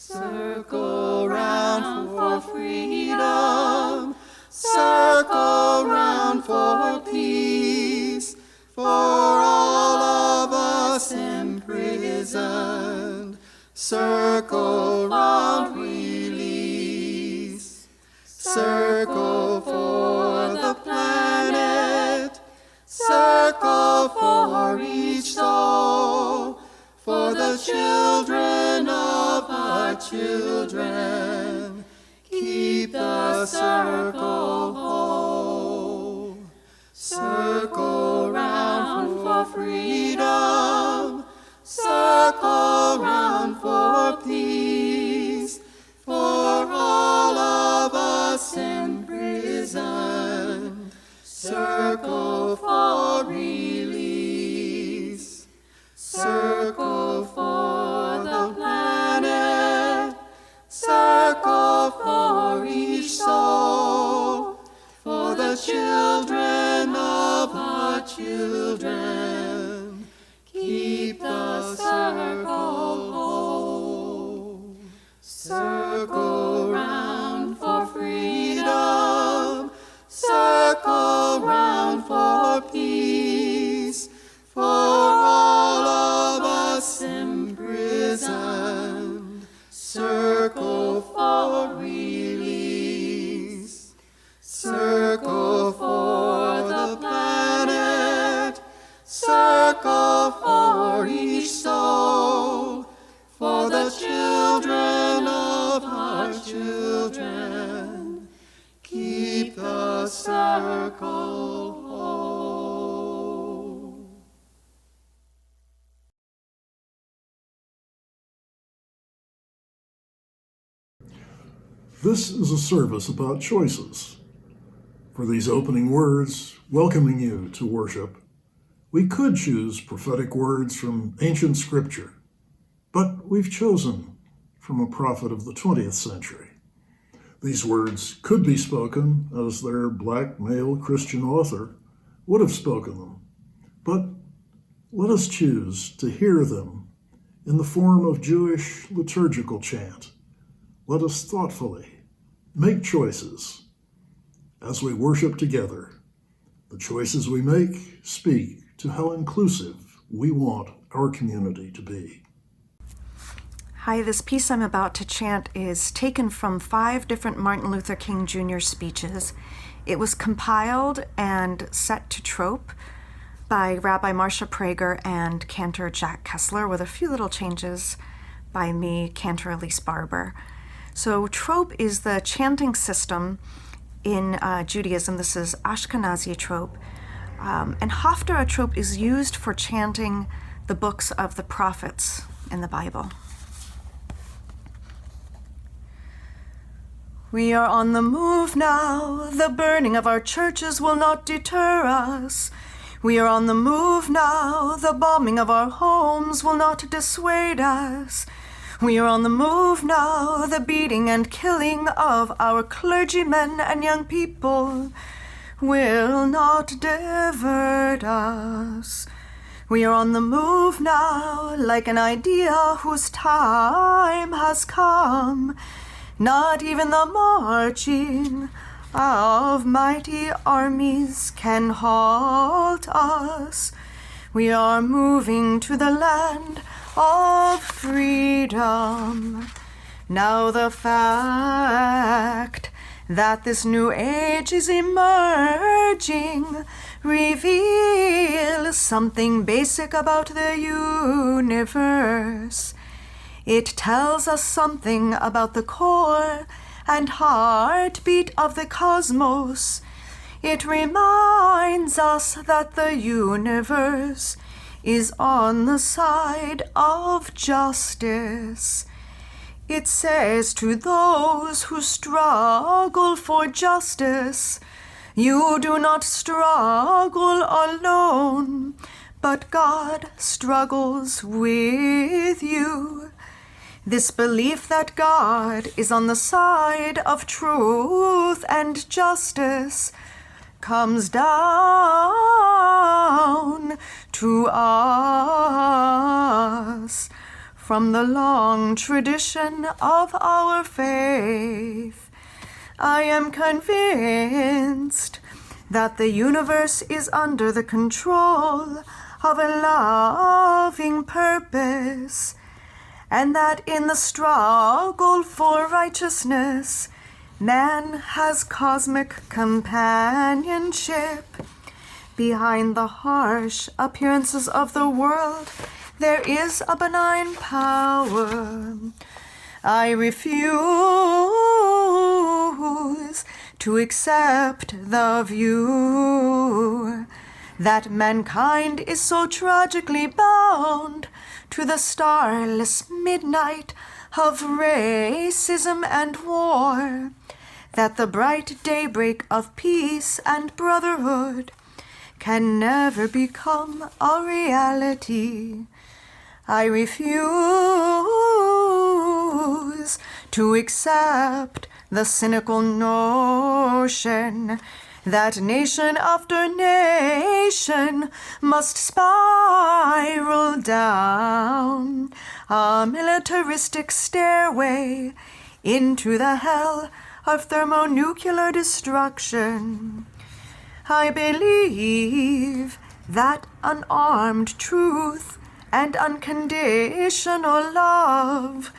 Circle round for freedom, circle round for peace, for all of us imprisoned. Circle round release, circle for the planet, circle for each soul, for the children of our children. Keep the circle whole. Circle round for freedom, circle round for peace, for all of us imprisoned. Circle for release, circle for the planet, circle for each soul, for the children of our children. Keep the circle whole. Circle round for freedom, circle round for peace, for all of us imprisoned. Circle for release, circle for the planet, circle for each soul, for the children of our children. Keep the circle whole. This is a service about choices. For these opening words, welcoming you to worship, we could choose prophetic words from ancient scripture, but we've chosen from a prophet of the 20th century. These words could be spoken as their black male Christian author would have spoken them, but let us choose to hear them in the form of Jewish liturgical chant. Let us thoughtfully make choices as we worship together. The choices we make speak to how inclusive we want our community to be. Hi, this piece I'm about to chant is taken from 5 different Martin Luther King Jr. speeches. It was compiled and set to trope by Rabbi Marcia Prager and cantor Jack Kessler, with a few little changes by me, cantor Elise Barber. So trope is the chanting system in Judaism. This is Ashkenazi trope. And Haftarah trope is used for chanting the books of the prophets in the Bible. We are on the move now. The burning of our churches will not deter us. We are on the move now. The bombing of our homes will not dissuade us. We are on the move now. The beating and killing of our clergymen and young people will not divert us. We are on the move now, like an idea whose time has come. Not even the marching of mighty armies can halt us. We are moving to the land of freedom. Now the fact that this new age is emerging reveals something basic about the universe. It tells us something about the core and heartbeat of the cosmos. It reminds us that the universe is on the side of justice. It says to those who struggle for justice, you do not struggle alone, but God struggles with you. This belief that God is on the side of truth and justice comes down to us from the long tradition of our faith. I am convinced that the universe is under the control of a loving purpose, and that in the struggle for righteousness, man has cosmic companionship. Behind the harsh appearances of the world, there is a benign power. I refuse to accept the view that mankind is so tragically bound to the starless midnight of racism and war, that the bright daybreak of peace and brotherhood can never become a reality. I refuse to accept the cynical notion that nation after nation must spiral down a militaristic stairway into the hell of thermonuclear destruction. I believe that unarmed truth and unconditional love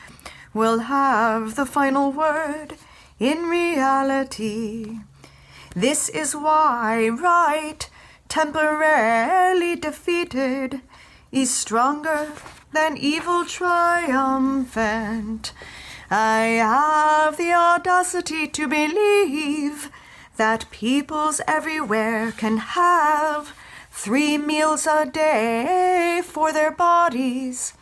will have the final word in reality. This is why right, temporarily defeated, is stronger than evil triumphant. I have the audacity to believe that peoples everywhere can have 3 meals a day for their bodies,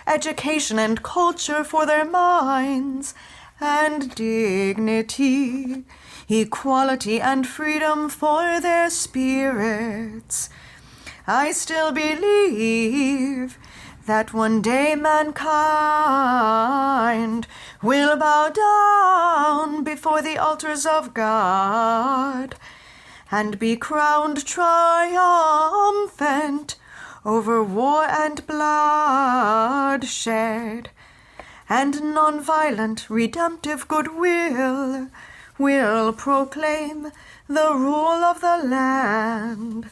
education and culture for their minds, and dignity, equality and freedom for their spirits. I still believe that one day mankind will bow down before the altars of God and be crowned triumphant over war and bloodshed, and nonviolent redemptive goodwill will proclaim the rule of the land.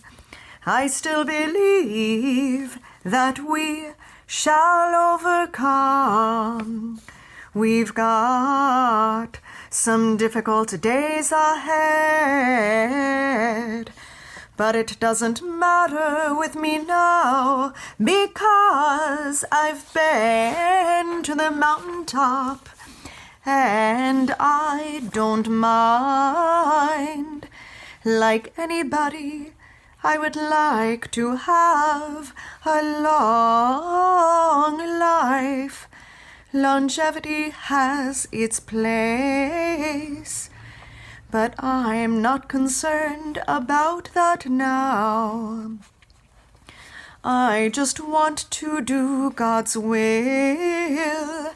I still believe that we shall overcome. We've got some difficult days ahead, but it doesn't matter with me now, because I've been to the mountaintop, and I don't mind. Like anybody, I would like to have a long life. Longevity has its place, but I'm not concerned about that now. I just want to do God's will,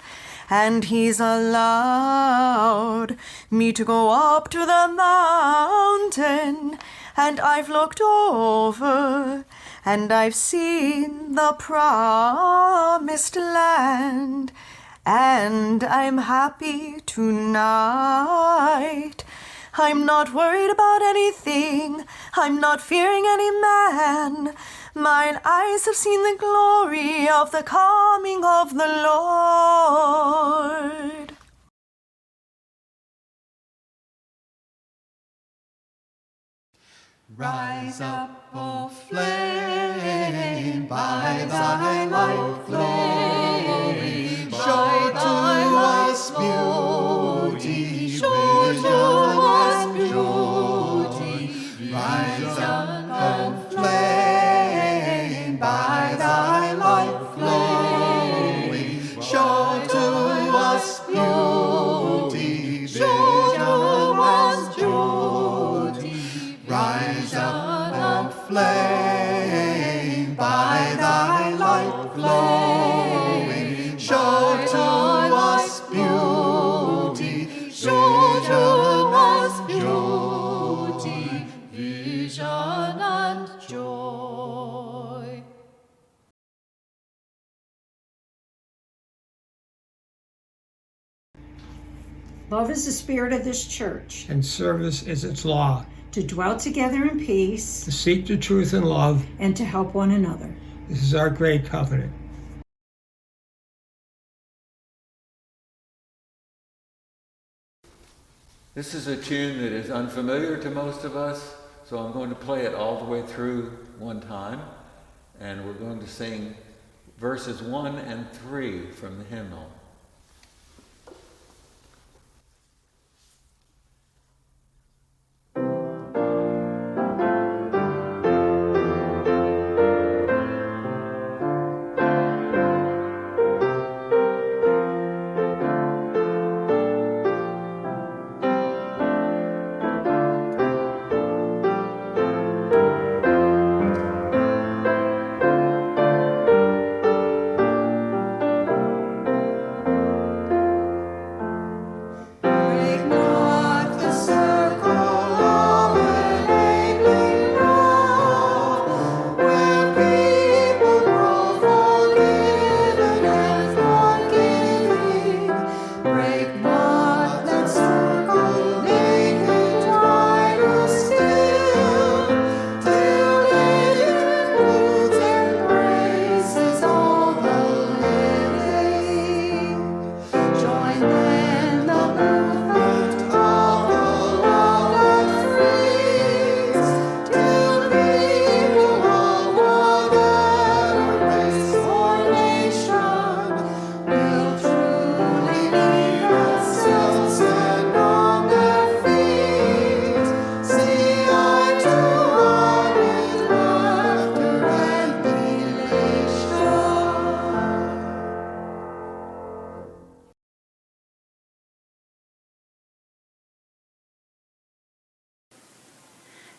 and He's allowed me to go up to the mountain, and I've looked over, and I've seen the promised land, and I'm happy tonight. I'm not worried about anything. I'm not fearing any man. Mine eyes have seen the glory of the coming of the Lord. Rise up, O flame, by thy light glory, show to us beauty, show to us beauty. Rise up, O flame, by thy light glory, show to us beauty, show to us beauty. Rise up, O flame, by thy light glory. Love is the spirit of this church. And service is its law. To dwell together in peace. To seek the truth in love. And to help one another. This is our great covenant. This is a tune that is unfamiliar to most of us, so I'm going to play it all the way through one time, and we're going to sing verses 1 and 3 from the hymnal.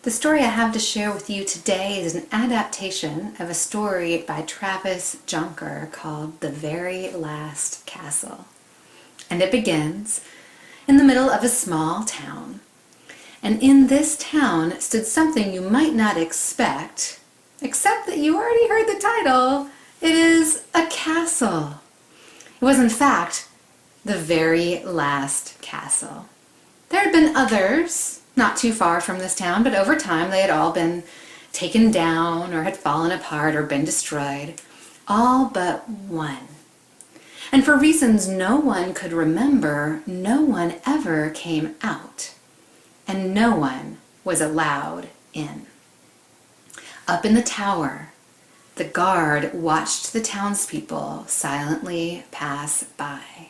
The story I have to share with you today is an adaptation of a story by Travis Jonker called The Very Last Castle. And it begins in the middle of a small town. And in this town stood something you might not expect, except that you already heard the title. It is a castle. It was in fact the very last castle. There had been others not too far from this town, but over time they had all been taken down or had fallen apart or been destroyed. All but one. And for reasons no one could remember, no one ever came out. And no one was allowed in. Up in the tower, the guard watched the townspeople silently pass by.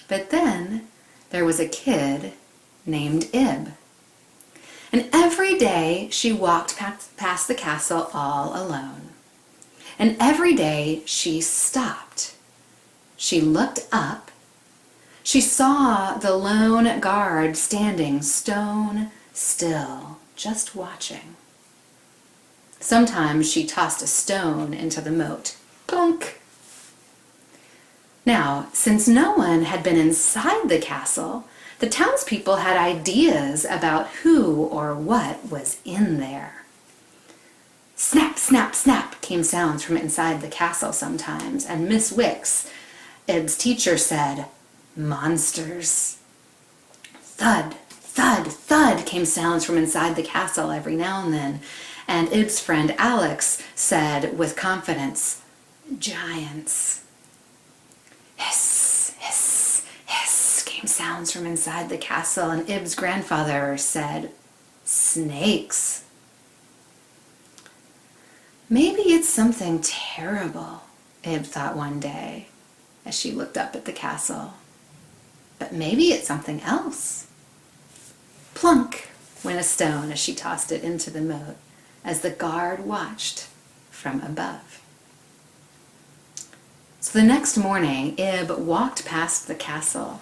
But then there was a kid named Ib. And every day she walked past the castle all alone. And every day she stopped. She looked up. She saw the lone guard standing stone still, just watching. Sometimes she tossed a stone into the moat. Plunk! Now, since no one had been inside the castle, the townspeople had ideas about who or what was in there. Snap, snap, snap came sounds from inside the castle sometimes, and Miss Wicks, Ib's teacher, said, "Monsters." Thud, thud, thud came sounds from inside the castle every now and then, and Ib's friend Alex said with confidence, "Giants." Hiss, hiss, hiss came sounds from inside the castle, and Ib's grandfather said, "Snakes." Maybe it's something terrible, Ib thought one day as she looked up at the castle. But maybe it's something else. Plunk went a stone as she tossed it into the moat, as the guard watched from above. So the next morning, Ib walked past the castle.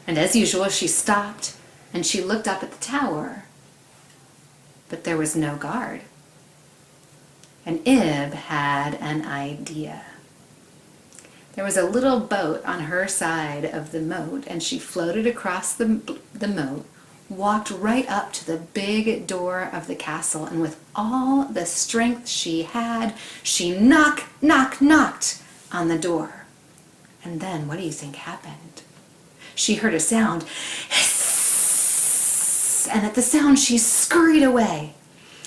And as usual, she stopped and she looked up at the tower. But there was no guard. And Ib had an idea. There was a little boat on her side of the moat, and she floated across the moat, walked right up to the big door of the castle, and with all the strength she had, she knocked on the door. And then what do you think happened? she heard a sound, hiss, and at the sound she scurried away.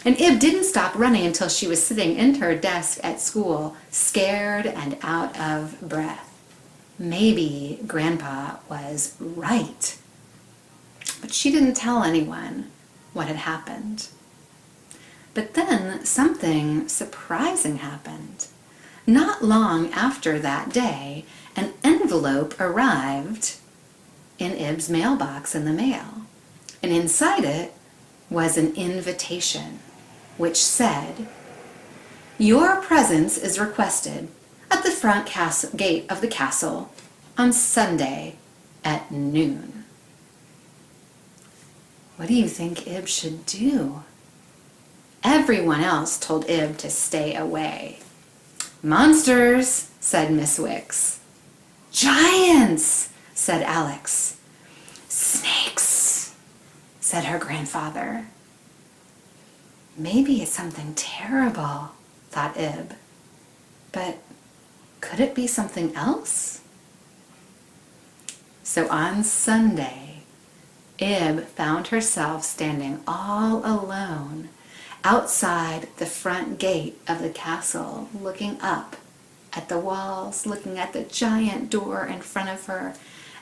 And Ib didn't stop running until she was sitting in her desk at school, scared and out of breath. Maybe Grandpa was right. But she didn't tell anyone what had happened. But then something surprising happened. Not long after that day, an envelope arrived in Ib's mailbox in the mail. And inside it was an invitation, which said, "Your presence is requested at the front gate of the castle on Sunday at noon." What do you think Ib should do? Everyone else told Ib to stay away. "Monsters," said Miss Wicks. "Giants," said Alex. "Snakes," said her grandfather. Maybe it's something terrible, thought Ib. But could it be something else? So on Sunday, Ib found herself standing all alone outside the front gate of the castle, looking up at the walls, looking at the giant door in front of her.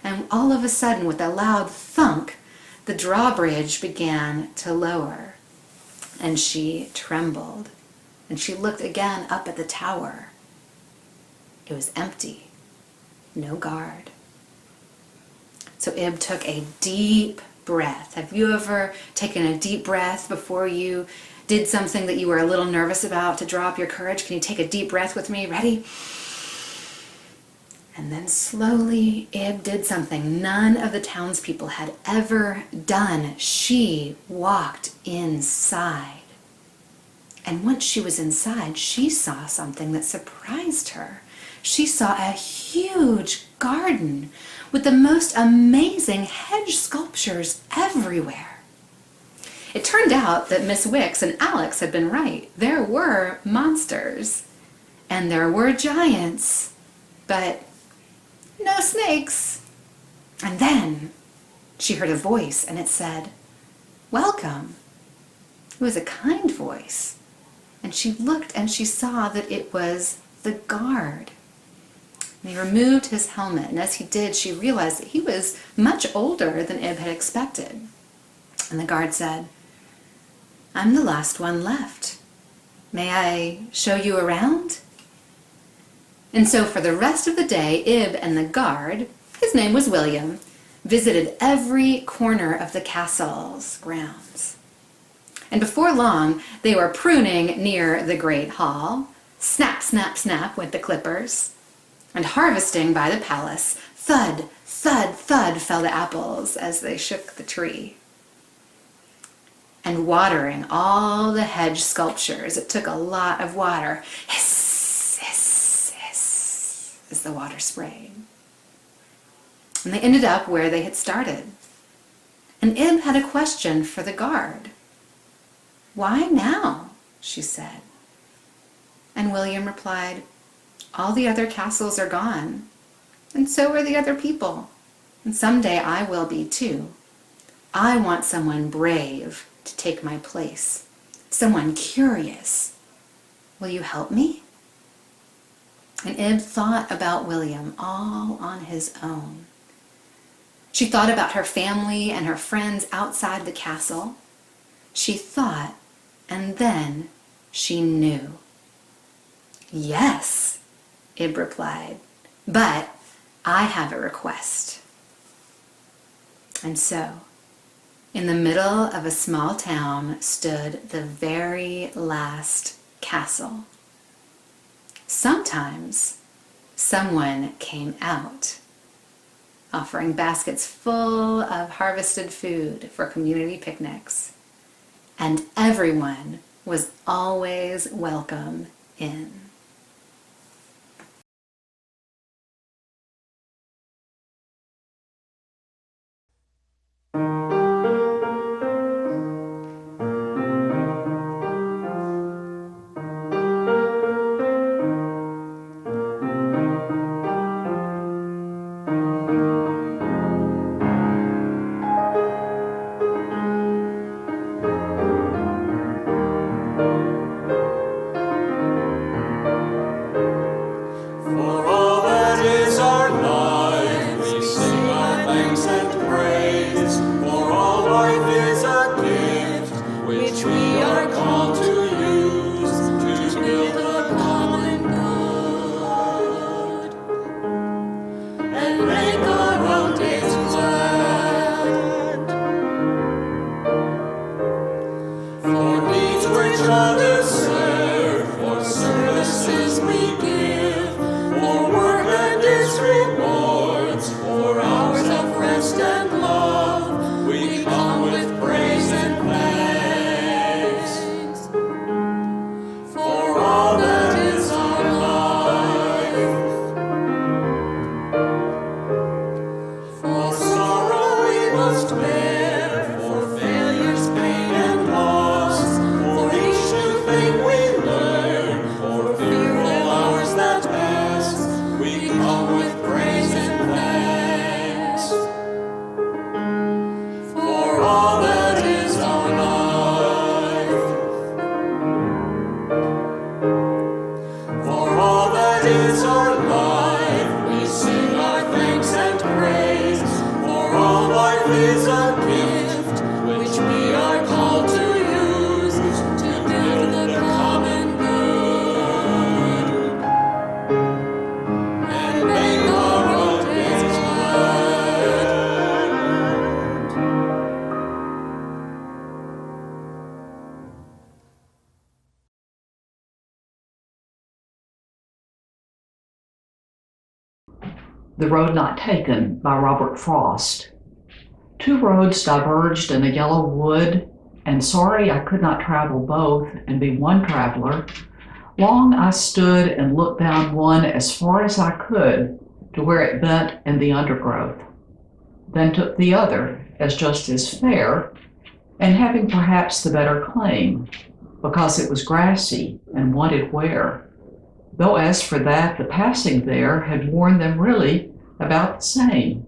And all of a sudden, with a loud thunk, the drawbridge began to lower. And she trembled, and she looked again up at the tower. It was empty, no guard. So Ib took a deep breath. Have you ever taken a deep breath before you did something that you were a little nervous about to draw up your courage? Can you take a deep breath with me? Ready? And then slowly, Ib did something none of the townspeople had ever done. She walked inside. And once she was inside, she saw something that surprised her. She saw a huge garden with the most amazing hedge sculptures everywhere. It turned out that Miss Wicks and Alex had been right. There were monsters, and there were giants, but no snakes. And then she heard a voice, and it said, "Welcome." It was a kind voice, and she looked and she saw that it was the guard. And he removed his helmet, and as he did, she realized that he was much older than Ib had expected. And the guard said, "I'm the last one left. May I show you around?" And so for the rest of the day, Ib and the guard, his name was William, visited every corner of the castle's grounds. And before long, they were pruning near the great hall. Snap, snap, snap went the clippers. And harvesting by the palace, thud, thud, thud fell the apples as they shook the tree. And watering all the hedge sculptures, it took a lot of water. Hiss, hiss, hiss, as the water sprayed. And they ended up where they had started. And Ib had a question for the guard. "Why now?" she said. And William replied, "All the other castles are gone, and so are the other people. And someday I will be too. I want someone brave to take my place, someone curious. Will you help me?" And Ib thought about William all on his own. She thought about her family and her friends outside the castle. She thought, and then she knew. "Yes," Ib replied, "but I have a request." And so, in the middle of a small town stood the very last castle. Sometimes someone came out, offering baskets full of harvested food for community picnics, and everyone was always welcome in. life is a gift which we are called to use to build the common good and make our own days glad. The Road Not Taken by Robert Frost. Two roads diverged in a yellow wood, and sorry I could not travel both and be one traveler. Long I stood and looked down one as far as I could to where it bent in the undergrowth, then took the other as just as fair, and having perhaps the better claim, because it was grassy and wanted wear. Though as for that, the passing there had worn them really about the same.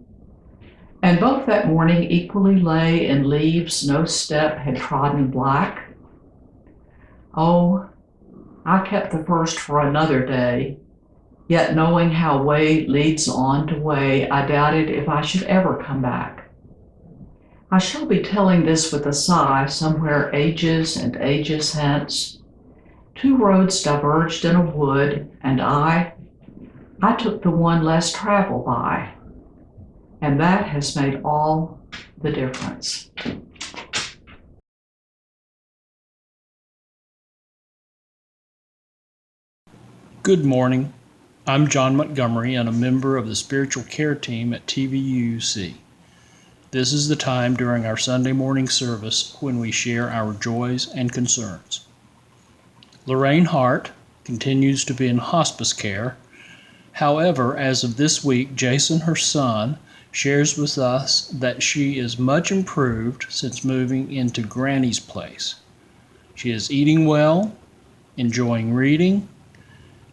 And both that morning equally lay in leaves no step had trodden black. Oh, I kept the first for another day, yet knowing how way leads on to way, I doubted if I should ever come back. I shall be telling this with a sigh somewhere ages and ages hence. Two roads diverged in a wood, and I took the one less traveled by, and that has made all the difference. Good morning. I'm John Montgomery and a member of the spiritual care team at TVUC. This is the time during our Sunday morning service when we share our joys and concerns. Lorraine Hart continues to be in hospice care. However, as of this week, Jason, her son, shares with us that she is much improved since moving into Granny's place. She is eating well, enjoying reading,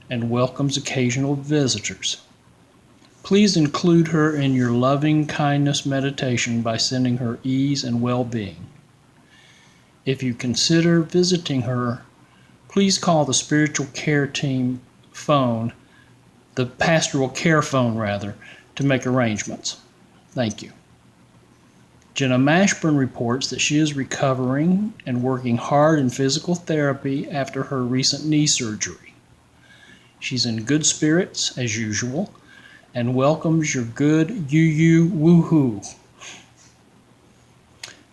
and welcomes occasional visitors. Please include her in your loving kindness meditation by sending her ease and well-being. If you consider visiting her, please call the spiritual care team phone, the pastoral care phone rather, to make arrangements. Thank you. Jenna Mashburn reports that she is recovering and working hard in physical therapy after her recent knee surgery. She's in good spirits as usual and welcomes your good you woohoo.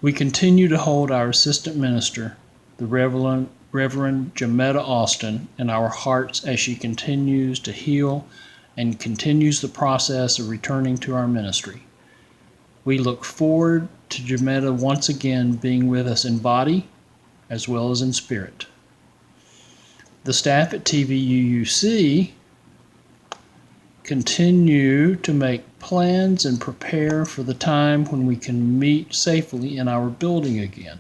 We continue to hold our assistant minister, the Reverend Jametta Austin, in our hearts as she continues to heal and continues the process of returning to our ministry. We look forward to Jametta once again being with us in body as well as in spirit. The staff at TVUC continue to make plans and prepare for the time when we can meet safely in our building again.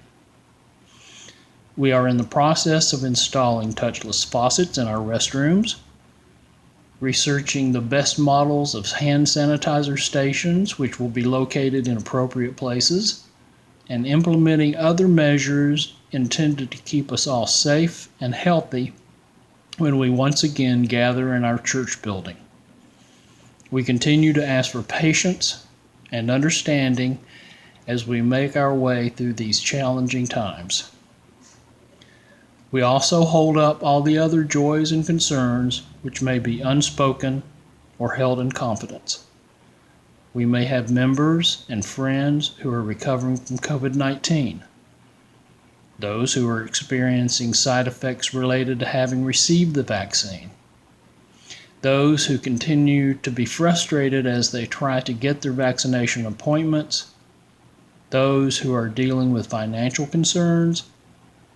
We are in the process of installing touchless faucets in our restrooms, researching the best models of hand sanitizer stations which will be located in appropriate places, and implementing other measures intended to keep us all safe and healthy when we once again gather in our church building. We continue to ask for patience and understanding as we make our way through these challenging times. We also hold up all the other joys and concerns which may be unspoken or held in confidence. We may have members and friends who are recovering from COVID-19, those who are experiencing side effects related to having received the vaccine, those who continue to be frustrated as they try to get their vaccination appointments, those who are dealing with financial concerns,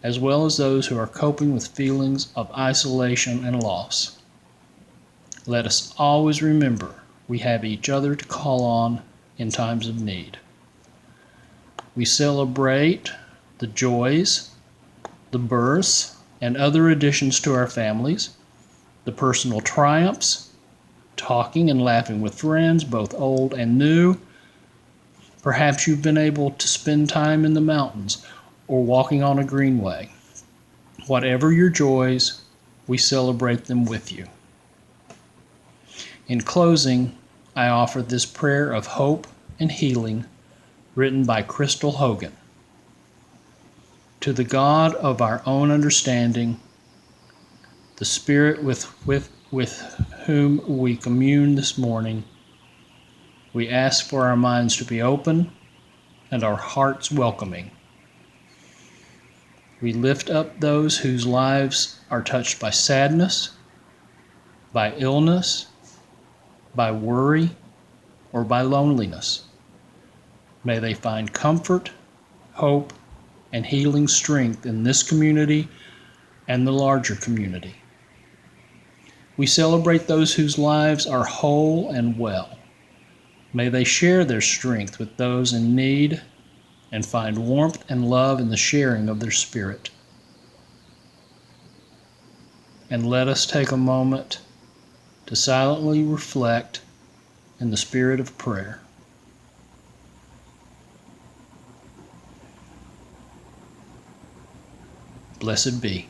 as well as those who are coping with feelings of isolation and loss. Let us always remember we have each other to call on in times of need. We celebrate the joys, the births, and other additions to our families, the personal triumphs, talking and laughing with friends, both old and new. Perhaps you've been able to spend time in the mountains or walking on a greenway. Whatever your joys, we celebrate them with you. In closing, I offer this prayer of hope and healing written by Crystal Hogan. To the God of our own understanding, the Spirit with whom we commune this morning, we ask for our minds to be open and our hearts welcoming. We lift up those whose lives are touched by sadness, by illness, by worry, or by loneliness. May they find comfort, hope, and healing strength in this community and the larger community. We celebrate those whose lives are whole and well. May they share their strength with those in need and find warmth and love in the sharing of their spirit. And let us take a moment to silently reflect in the spirit of prayer. Blessed be.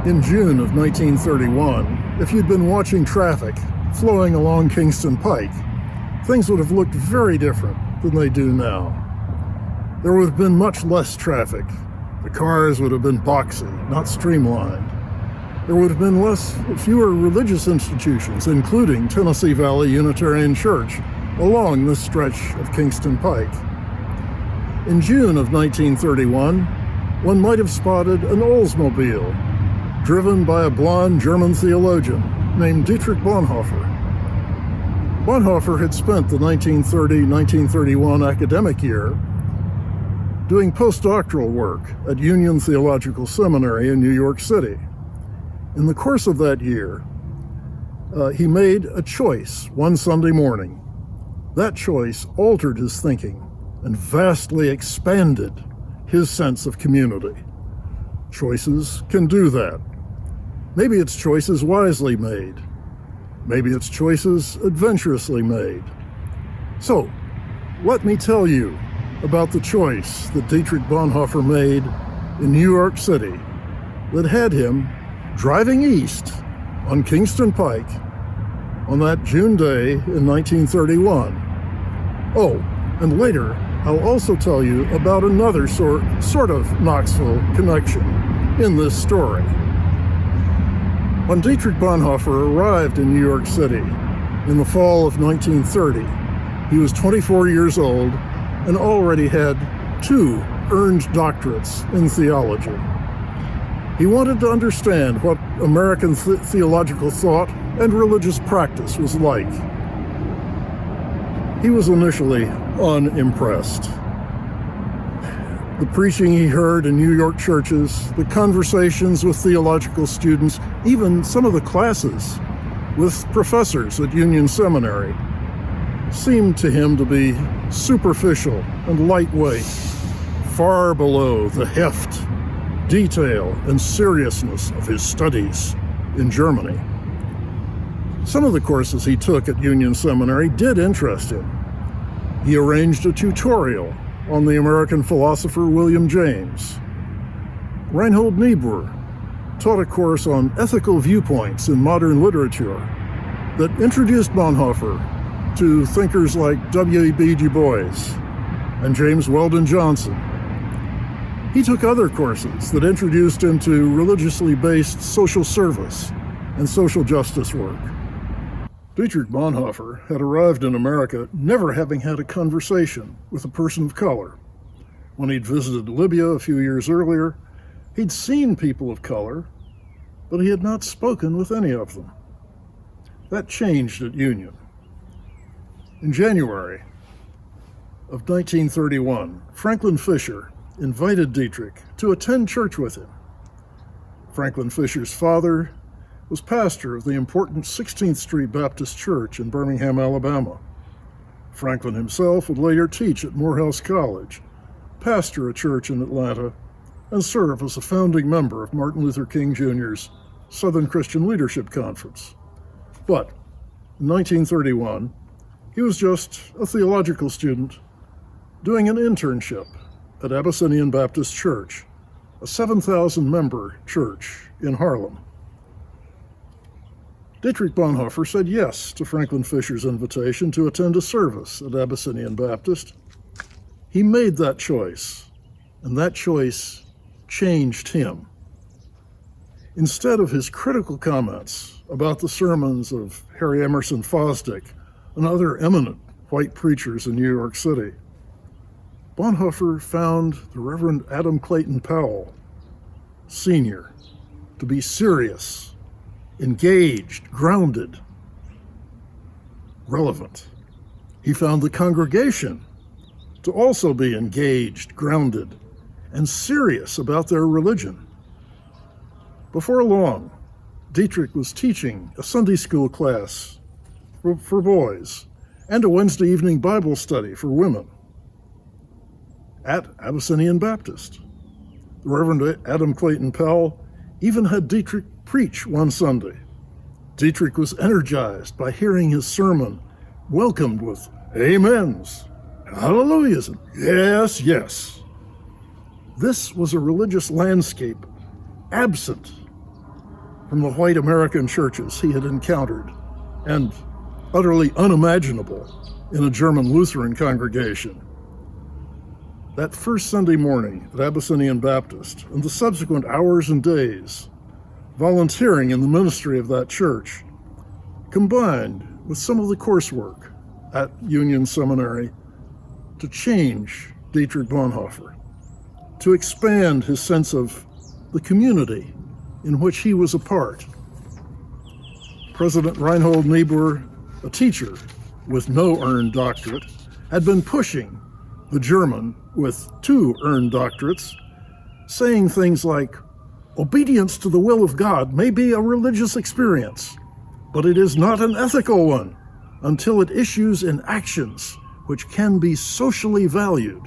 In June of 1931, if you'd been watching traffic flowing along Kingston Pike, things would have looked very different than they do now. There would have been much less traffic. The cars would have been boxy, not streamlined. There would have been fewer religious institutions, including Tennessee Valley Unitarian Church, along this stretch of Kingston Pike. In June of 1931, one might have spotted an Oldsmobile, driven by a blonde German theologian named Dietrich Bonhoeffer. Bonhoeffer had spent the 1930-1931 academic year doing postdoctoral work at Union Theological Seminary in New York City. In the course of that year, he made a choice one Sunday morning. That choice altered his thinking and vastly expanded his sense of community. Choices can do that. Maybe it's choices wisely made. Maybe it's choices adventurously made. So, let me tell you about the choice that Dietrich Bonhoeffer made in New York City that had him driving east on Kingston Pike on that June day in 1931. Oh, and later I'll also tell you about another sort of Knoxville connection in this story. When Dietrich Bonhoeffer arrived in New York City in the fall of 1930, he was 24 years old and already had 2 earned doctorates in theology. He wanted to understand what American theological thought and religious practice was like. He was initially unimpressed. The preaching he heard in New York churches, the conversations with theological students, even some of the classes with professors at Union Seminary, seemed to him to be superficial and lightweight, far below the heft, detail, and seriousness of his studies in Germany. Some of the courses he took at Union Seminary did interest him. He arranged a tutorial on the American philosopher William James. Reinhold Niebuhr taught a course on ethical viewpoints in modern literature that introduced Bonhoeffer to thinkers like W.E.B. Du Bois and James Weldon Johnson. He took other courses that introduced him to religiously based social service and social justice work. Dietrich Bonhoeffer had arrived in America never having had a conversation with a person of color. When he'd visited Libya a few years earlier, he'd seen people of color, but he had not spoken with any of them. That changed at Union. In January of 1931, Franklin Fisher invited Dietrich to attend church with him. Franklin Fisher's father was pastor of the important 16th Street Baptist Church in Birmingham, Alabama. Franklin himself would later teach at Morehouse College, pastor a church in Atlanta, and serve as a founding member of Martin Luther King Jr.'s Southern Christian Leadership Conference. But in 1931, he was just a theological student doing an internship at Abyssinian Baptist Church, a 7,000-member church in Harlem. Dietrich Bonhoeffer said yes to Franklin Fisher's invitation to attend a service at Abyssinian Baptist. He made that choice, and that choice changed him. Instead of his critical comments about the sermons of Harry Emerson Fosdick and other eminent white preachers in New York City, Bonhoeffer found the Reverend Adam Clayton Powell, Sr., to be serious, engaged, grounded, relevant. He found the congregation to also be engaged, grounded, and serious about their religion. Before long, Dietrich was teaching a Sunday school class for boys and a Wednesday evening Bible study for women at Abyssinian Baptist. The Reverend Adam Clayton Powell even had Dietrich preach one Sunday. Dietrich was energized by hearing his sermon welcomed with amens, hallelujahs, and yes, yes. This was a religious landscape absent from the white American churches he had encountered, and utterly unimaginable in a German Lutheran congregation. That first Sunday morning at Abyssinian Baptist, and the subsequent hours and days volunteering in the ministry of that church, combined with some of the coursework at Union Seminary, to change Dietrich Bonhoeffer, to expand his sense of the community in which he was a part. President Reinhold Niebuhr, a teacher with no earned doctorate, had been pushing the German with 2 earned doctorates, saying things like, "Obedience to the will of God may be a religious experience, but it is not an ethical one until it issues in actions which can be socially valued."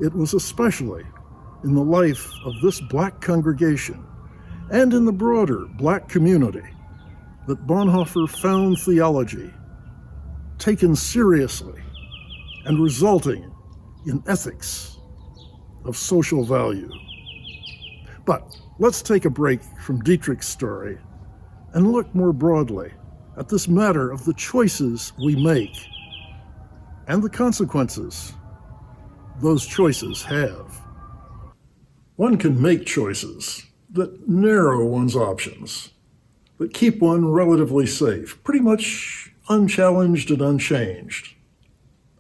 It was especially in the life of this black congregation and in the broader black community that Bonhoeffer found theology taken seriously and resulting in ethics of social value. But let's take a break from Dietrich's story and look more broadly at this matter of the choices we make and the consequences those choices have. One can make choices that narrow one's options, that keep one relatively safe, pretty much unchallenged and unchanged.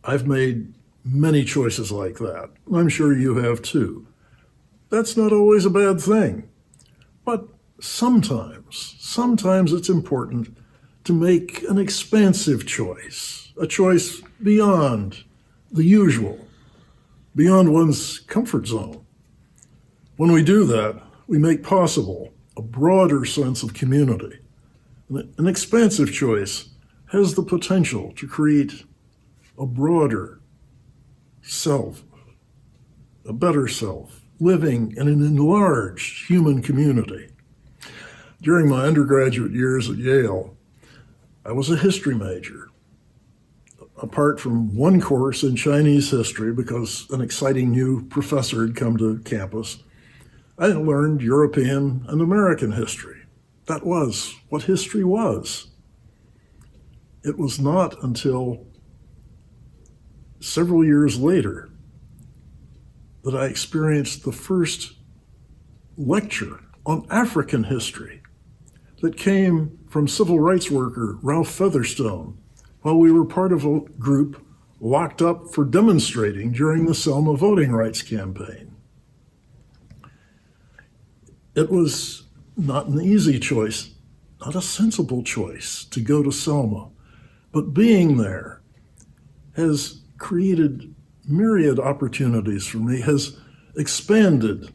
I've made many choices like that. I'm sure you have too. That's not always a bad thing. But sometimes it's important to make an expansive choice, a choice beyond the usual, beyond one's comfort zone. When we do that, we make possible a broader sense of community. An expansive choice has the potential to create a broader self, a better self, living in an enlarged human community. During my undergraduate years at Yale, I was a history major. Apart from one course in Chinese history because an exciting new professor had come to campus, I learned European and American history. That was what history was. It was not until several years later that I experienced the first lecture on African history that came from civil rights worker Ralph Featherstone while we were part of a group locked up for demonstrating during the Selma voting rights campaign. It was not an easy choice, not a sensible choice to go to Selma, but being there has created myriad opportunities for me, has expanded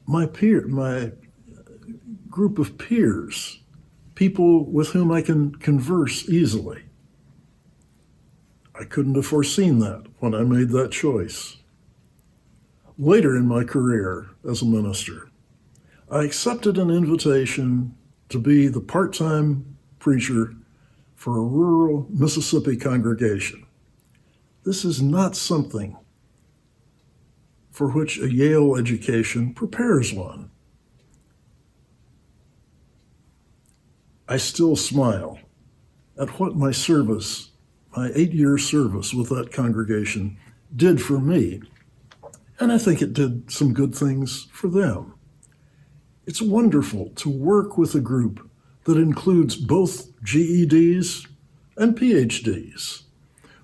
my group of peers, people with whom I can converse easily. I couldn't have foreseen that when I made that choice. Later in my career as a minister, I accepted an invitation to be the part-time preacher for a rural Mississippi congregation. This is not something for which a Yale education prepares one. I still smile at what my service, my 8-year service with that congregation, did for me, and I think it did some good things for them. It's wonderful to work with a group that includes both GEDs and PhDs,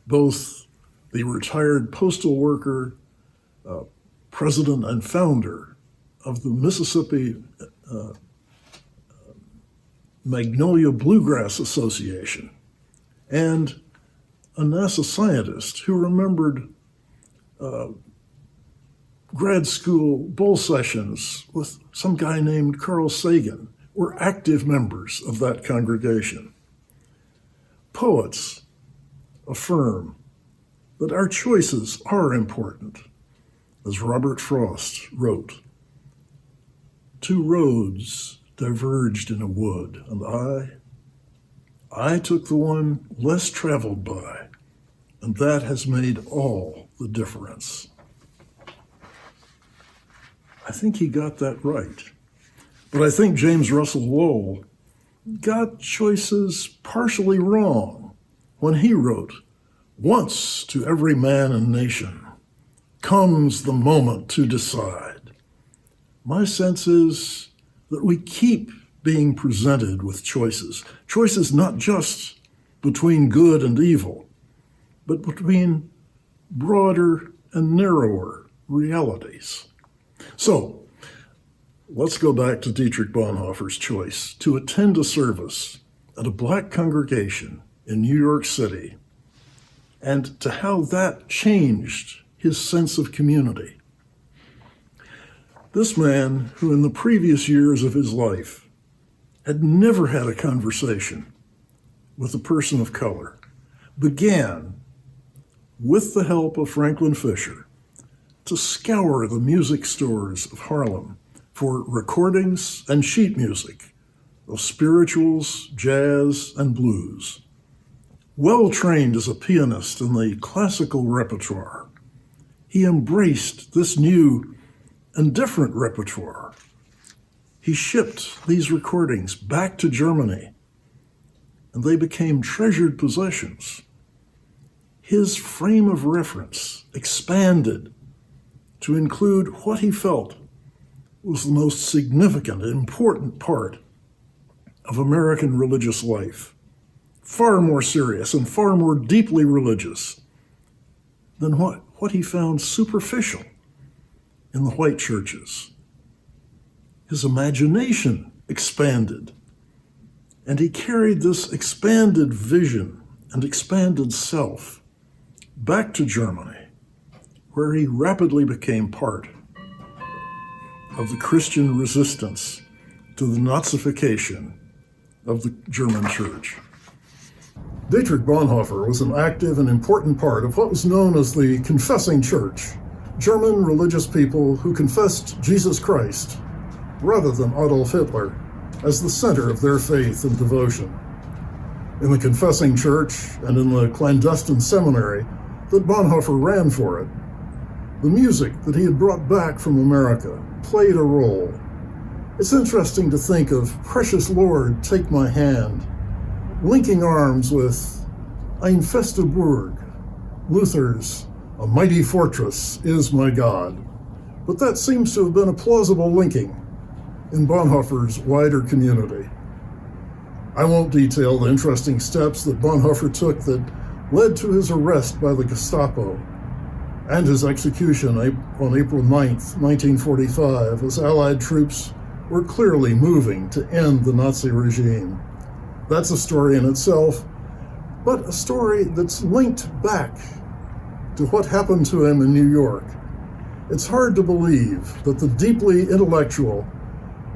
both the retired postal worker, president and founder of the Mississippi Magnolia Bluegrass Association, and a NASA scientist who remembered grad school bowl sessions with some guy named Carl Sagan, were active members of that congregation. Poets affirm that our choices are important. As Robert Frost wrote, "Two roads diverged in a wood, and I took the one less traveled by, and that has made all the difference." I think he got that right. But I think James Russell Lowell got choices partially wrong when he wrote, "Once to every man and nation comes the moment to decide." My sense is that we keep being presented with choices not just between good and evil, but between broader and narrower realities. So, let's go back to Dietrich Bonhoeffer's choice to attend a service at a black congregation in New York City, and to how that changed his sense of community. This man, who in the previous years of his life had never had a conversation with a person of color, began, with the help of Franklin Fisher, to scour the music stores of Harlem for recordings and sheet music of spirituals, jazz, and blues. Well trained as a pianist in the classical repertoire, he embraced this new and different repertoire. He shipped these recordings back to Germany, and they became treasured possessions. His frame of reference expanded to include what he felt was the most significant and important part of American religious life, far more serious and far more deeply religious than what he found superficial in the white churches. His imagination expanded, and he carried this expanded vision and expanded self back to Germany, where he rapidly became part of the Christian resistance to the Nazification of the German church. Dietrich Bonhoeffer was an active and important part of what was known as the Confessing Church, German religious people who confessed Jesus Christ, rather than Adolf Hitler, as the center of their faith and devotion. In the Confessing Church and in the clandestine seminary that Bonhoeffer ran for it, the music that he had brought back from America played a role. It's interesting to think of Precious Lord, Take My Hand, linking arms with Ein feste Burg, Luther's A Mighty Fortress is My God. But that seems to have been a plausible linking in Bonhoeffer's wider community. I won't detail the interesting steps that Bonhoeffer took that led to his arrest by the Gestapo and his execution on April 9th, 1945, as Allied troops were clearly moving to end the Nazi regime. That's a story in itself, but a story that's linked back to what happened to him in New York. It's hard to believe that the deeply intellectual,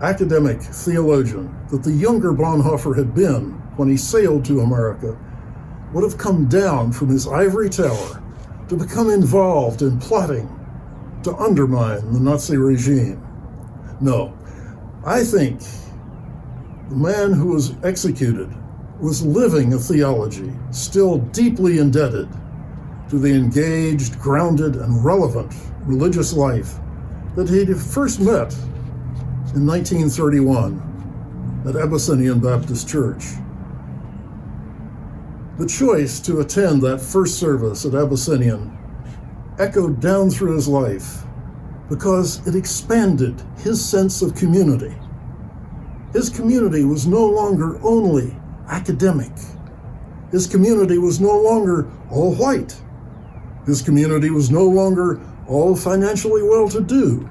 academic theologian that the younger Bonhoeffer had been when he sailed to America would have come down from his ivory tower to become involved in plotting to undermine the Nazi regime. No, I think the man who was executed was living a theology still deeply indebted to the engaged, grounded, and relevant religious life that he first met in 1931 at Abyssinian Baptist Church. The choice to attend that first service at Abyssinian echoed down through his life because it expanded his sense of community. His community was no longer only academic. His community was no longer all white. His community was no longer all financially well-to-do.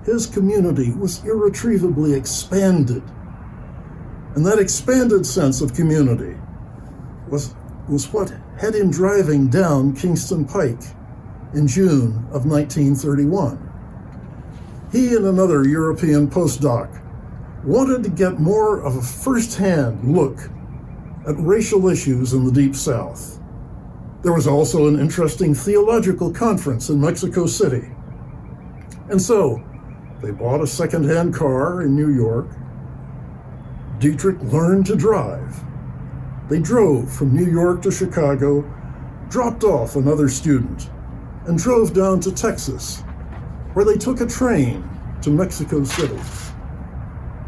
His community was irretrievably expanded. And that expanded sense of community was what had him driving down Kingston Pike in June of 1931. He and another European postdoc wanted to get more of a first-hand look at racial issues in the Deep South. There was also an interesting theological conference in Mexico City. And so they bought a second-hand car in New York. Dietrich learned to drive. They drove from New York to Chicago, dropped off another student, and drove down to Texas, where they took a train to Mexico City.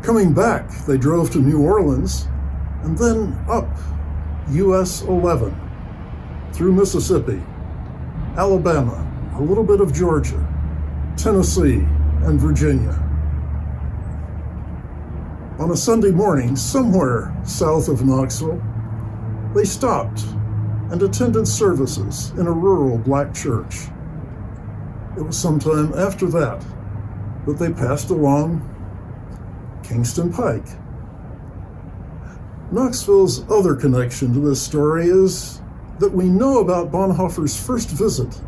Coming back, they drove to New Orleans and then up US 11 through Mississippi, Alabama, a little bit of Georgia, Tennessee, and Virginia. On a Sunday morning, somewhere south of Knoxville, they stopped and attended services in a rural black church. It was sometime after that they passed along Kingston Pike. Knoxville's other connection to this story is that we know about Bonhoeffer's first visit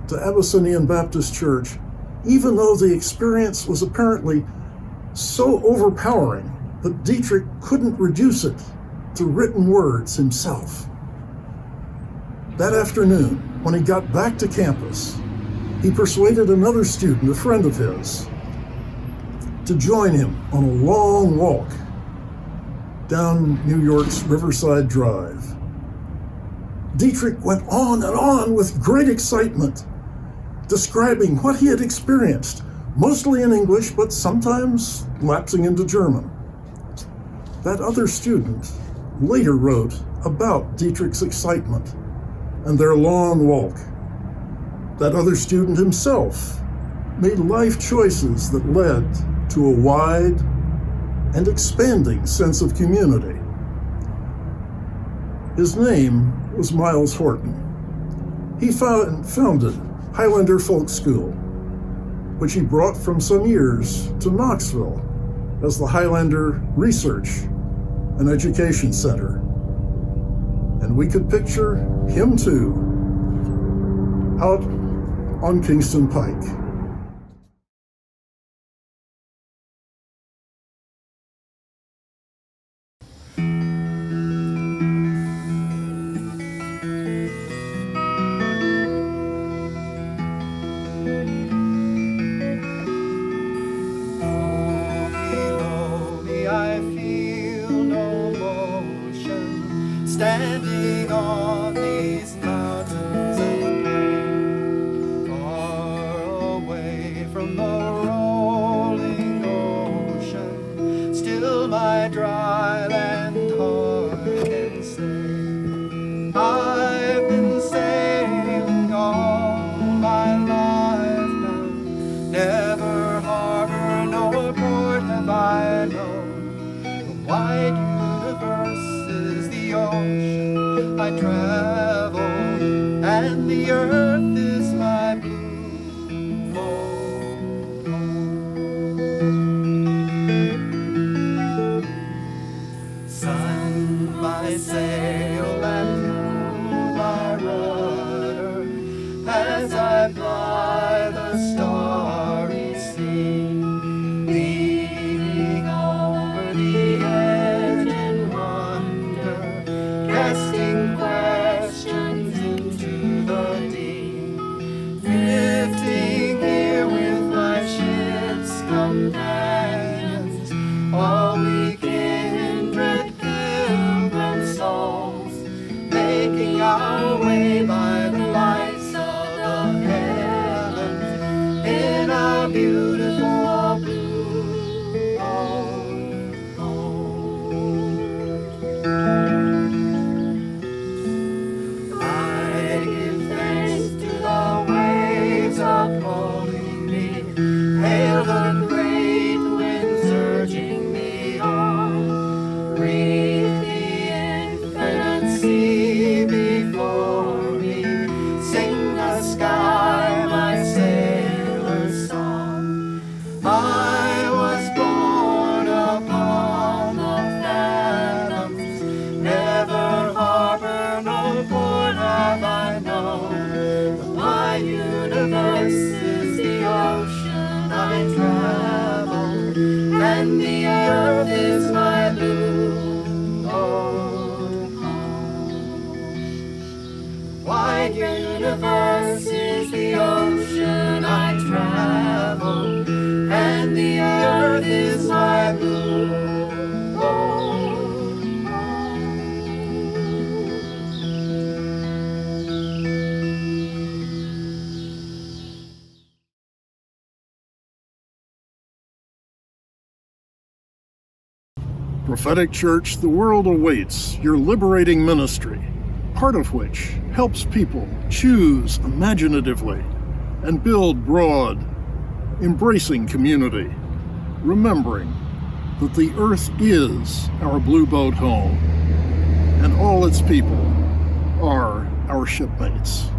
to Abyssinian Baptist Church, even though the experience was apparently so overpowering that Dietrich couldn't reduce it to written words himself. That afternoon, when he got back to campus, he persuaded another student, a friend of his, to join him on a long walk down New York's Riverside Drive. Dietrich went on and on with great excitement, describing what he had experienced, mostly in English, but sometimes lapsing into German. That other student later wrote about Dietrich's excitement and their long walk. That other student himself made life choices that led to a wide and expanding sense of community. His name was Miles Horton. He founded Highlander Folk School, which he brought from some years to Knoxville as the Highlander Research and Education Center. And we could picture him too, out on Kingston Pike. Standing on these mountains of plain, far away from the rolling ocean, still my dry land heart can say, I've been sailing all my life now, never harbor nor port have I known, the wide universe is the ocean I travel, and the earth is my blue home. Sun my sail and moon my rudder, as I ply the starry sea, leaning over the edge in wonder, casting questions into the deep, drifting here with my ship's companions, all we kindred pilgrim souls, making our way by the lights of the heavens in our beautiful blue home. I give thanks to the waves upholding me, hail the great winds urging me on, read the infinite sea before me, sing the sky my sailor's song. I was born upon the fathoms, never harbor nor port have I known, the wide universe is the ocean I travel. Prophetic Church, the world awaits your liberating ministry, part of which helps people choose imaginatively and build broad, embracing community, remembering that the earth is our blue boat home, and all its people are our shipmates.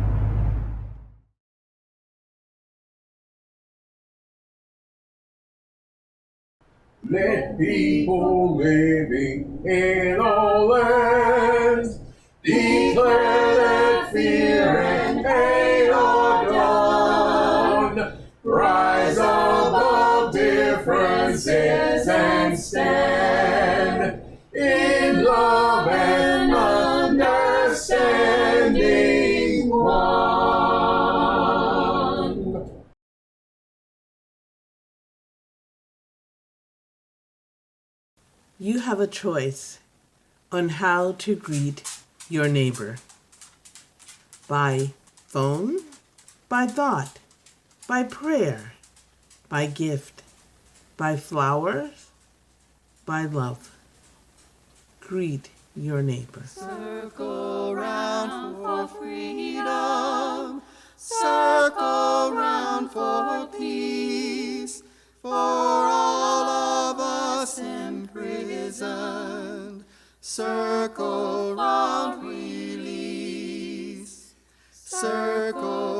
Let people living in all lands declare that fear and pain are gone. Rise above differences and stand in love and understanding one. You have a choice on how to greet your neighbor. By phone, by thought, by prayer, by gift, by flowers, by love. Greet your neighbor. Circle round for freedom, circle round for peace, for all of us imprisoned. Circle round release, circle